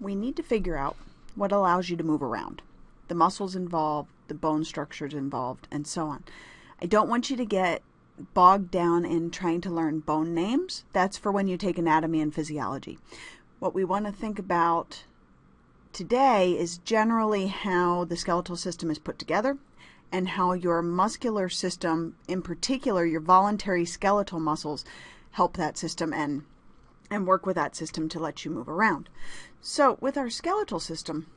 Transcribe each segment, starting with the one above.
we need to figure out what allows you to move around. The muscles involved, the bone structures involved, and so on. I don't want you to get bogged down in trying to learn bone names. That's for when you take anatomy and physiology. What we want to think about today is generally how the skeletal system is put together and how your muscular system, in particular your voluntary skeletal muscles, help that system and work with that system to let you move around. So with our skeletal system,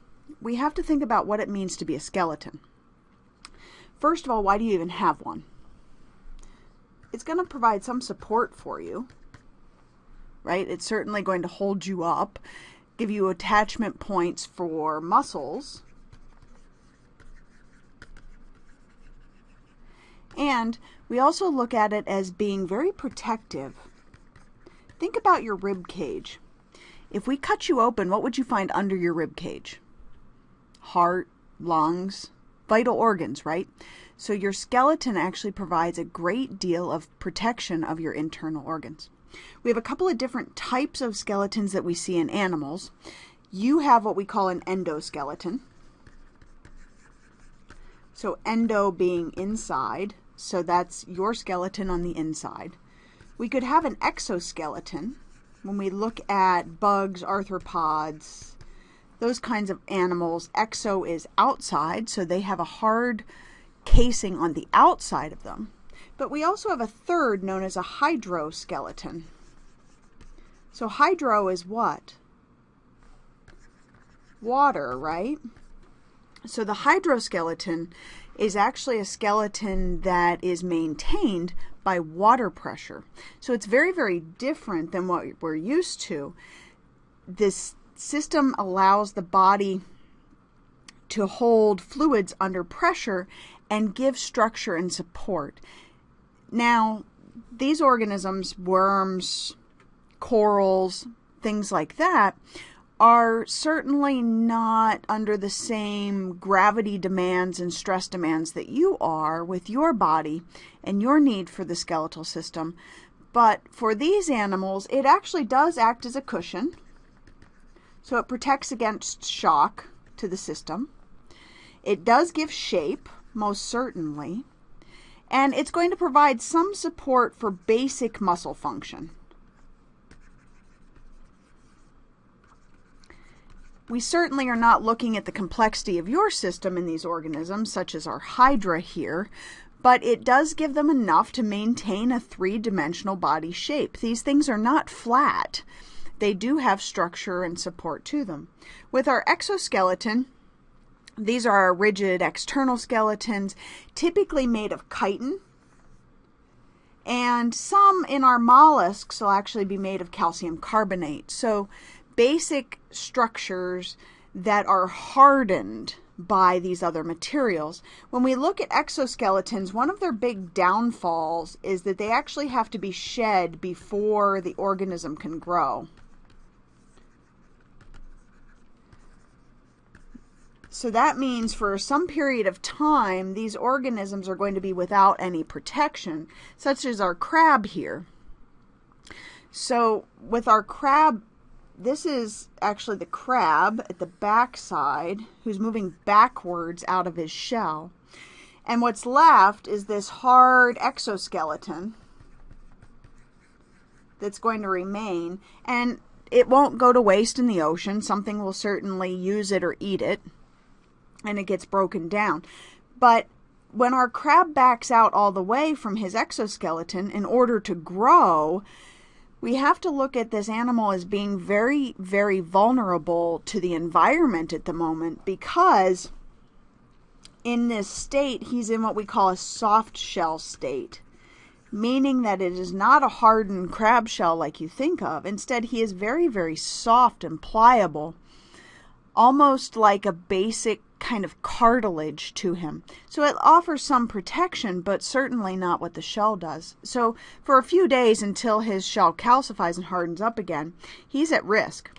we have to think about what it means to be a skeleton. First of all, why do you even have one? It's going to provide some support for you, right? It's certainly going to hold you up, give you attachment points for muscles, and we also look at it as being very protective. Think about your rib cage. If we cut you open, what would you find under your rib cage? Heart, lungs, vital organs, right? So your skeleton actually provides a great deal of protection of your internal organs. We have a couple of different types of skeletons that we see in animals. You have what we call an endoskeleton. So endo being inside, so that's your skeleton on the inside. We could have an exoskeleton when we look at bugs, arthropods, those kinds of animals. Exo is outside, so they have a hard casing on the outside of them. But we also have a third known as a hydroskeleton. So hydro is what? Water, right? So the hydroskeleton is actually a skeleton that is maintained by water pressure. So it's very, very different than what we're used to. This system allows the body to hold fluids under pressure and give structure and support. Now, these organisms, worms, corals, things like that, are certainly not under the same gravity demands and stress demands that you are with your body and your need for the skeletal system. But for these animals, it actually does act as a cushion. So it protects against shock to the system. It does give shape, most certainly. And it's going to provide some support for basic muscle function. We certainly are not looking at the complexity of your system in these organisms, such as our hydra here, but it does give them enough to maintain a three-dimensional body shape. These things are not flat. They do have structure and support to them. With our exoskeleton, these are our rigid external skeletons, typically made of chitin, and some in our mollusks will actually be made of calcium carbonate. So basic structures that are hardened by these other materials. When we look at exoskeletons, one of their big downfalls is that they actually have to be shed before the organism can grow. So that means for some period of time, these organisms are going to be without any protection, such as our crab here. So with our crab, this is actually the crab at the back side who's moving backwards out of his shell. And what's left is this hard exoskeleton that's going to remain. And it won't go to waste in the ocean. Something will certainly use it or eat it. And it gets broken down. But when our crab backs out all the way from his exoskeleton in order to grow, we have to look at this animal as being very, very vulnerable to the environment at the moment, because in this state, he's in what we call a soft shell state, meaning that it is not a hardened crab shell like you think of. Instead, he is very, very soft and pliable, almost like a basic kind of cartilage to him. So it offers some protection, but certainly not what the shell does. So for a few days until his shell calcifies and hardens up again, he's at risk.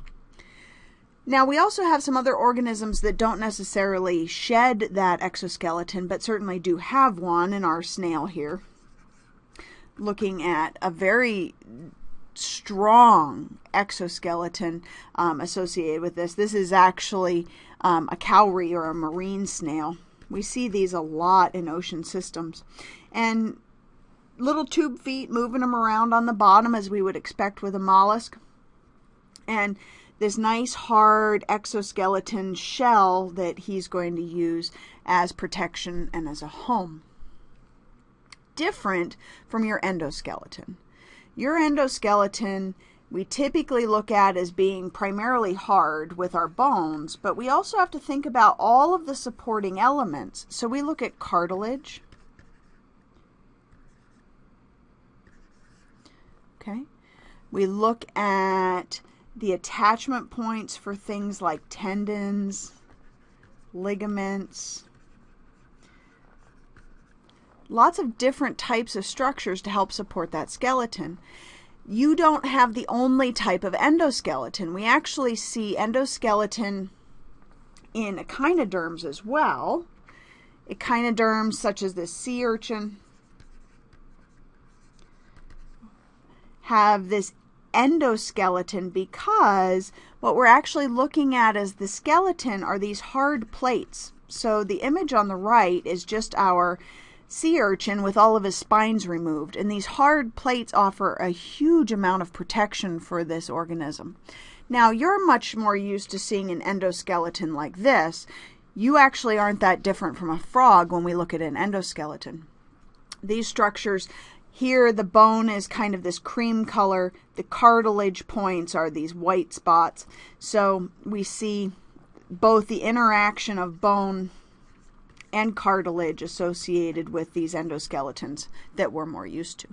Now we also have some other organisms that don't necessarily shed that exoskeleton, but certainly do have one in our snail here. Looking at a very strong exoskeleton associated with this. This is actually a cowrie or a marine snail. We see these a lot in ocean systems. And little tube feet moving them around on the bottom as we would expect with a mollusk. And this nice hard exoskeleton shell that he's going to use as protection and as a home. Different from your endoskeleton. Your endoskeleton we typically look at as being primarily hard with our bones, but we also have to think about all of the supporting elements. So we look at cartilage. Okay. We look at the attachment points for things like tendons, ligaments, lots of different types of structures to help support that skeleton. You don't have the only type of endoskeleton. We actually see endoskeleton in echinoderms as well. Echinoderms such as this sea urchin have this endoskeleton because what we're actually looking at as the skeleton are these hard plates. So the image on the right is just our sea urchin with all of his spines removed, and these hard plates offer a huge amount of protection for this organism. Now you're much more used to seeing an endoskeleton like this. You actually aren't that different from a frog when we look at an endoskeleton. These structures here, the bone is kind of this cream color. The cartilage points are these white spots. So we see both the interaction of bone and cartilage associated with these endoskeletons that we're more used to.